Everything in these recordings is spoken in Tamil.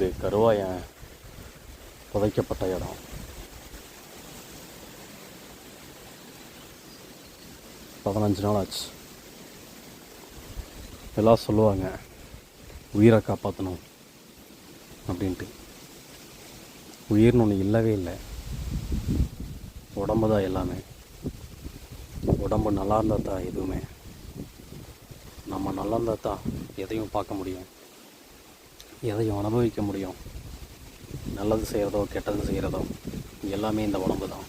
இது கருவாயன் புதைக்கப்பட்ட இடம். பதினஞ்சு நாள் ஆச்சு. எல்லாம் சொல்லுவாங்க உயிரை காப்பாற்றணும் அப்படின்ட்டு. உயிர்னு ஒன்று இல்லவே இல்லை. உடம்பு தான் எல்லாமே. உடம்பு நல்லா இருந்தால் தான் எதுவுமே. நம்ம நல்லா இருந்தால் தான் எதையும் பார்க்க முடியும், எதையும் அனுபவிக்க முடியும். நல்லது செய்கிறதோ கெட்டது செய்கிறதோ எல்லாமே இந்த உடம்பு தான்,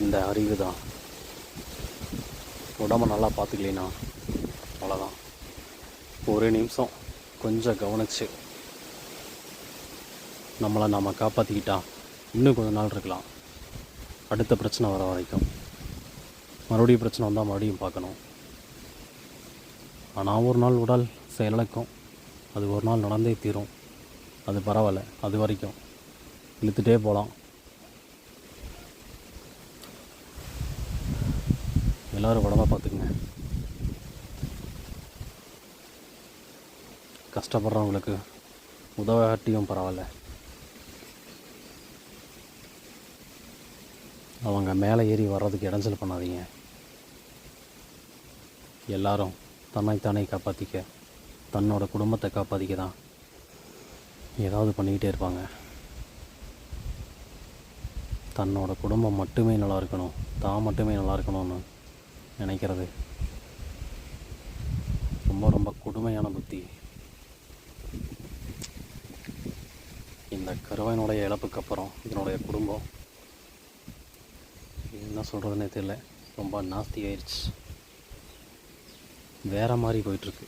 இந்த அறிவு தான். உடம்பை நல்லா பார்த்துக்கலைன்னா அவ்வளோதான். ஒரு நிமிஷம் கொஞ்சம் கவனித்து நம்மளை நாம் காப்பாற்றிக்கிட்டா இன்னும் கொஞ்ச நாள் இருக்கலாம். அடுத்த பிரச்சனை வர வரைக்கும். மறுபடியும் பிரச்சனை வந்தால் மறுபடியும் பார்க்கணும். ஆனால் ஒரு நாள் உடல் செயலிழக்கும். அது ஒரு நாள் நடந்தே தீரும். அது பரவாயில்ல, அது வரைக்கும் இழுத்துட்டே போகலாம். எல்லோரும் உடம்பை பார்த்துக்குங்க. கஷ்டப்படுறவங்களுக்கு உதவாட்டியும் பரவாயில்ல, அவங்க மேலே ஏறி வர்றதுக்கு இடைஞ்சல் பண்ணாதீங்க. எல்லாரும் தன்னைத்தானே காப்பாற்றிக்க, தன்னோட குடும்பத்தை காப்பாற்றிக்க தான் ஏதாவது பண்ணிக்கிட்டே இருப்பாங்க. தன்னோட குடும்பம் மட்டுமே நல்லா இருக்கணும், தான் மட்டுமே நல்லா இருக்கணும்னு நினைக்கிறது ரொம்ப ரொம்ப கொடுமையான புத்தி. இந்த கருவாயனுடைய இழப்புக்கு அப்புறம் இதனுடைய குடும்பம் என்ன சொல்கிறதுனே தெரியல. ரொம்ப நாஸ்தி ஆயிடுச்சு. வேறு மாதிரி போயிட்டுருக்கு.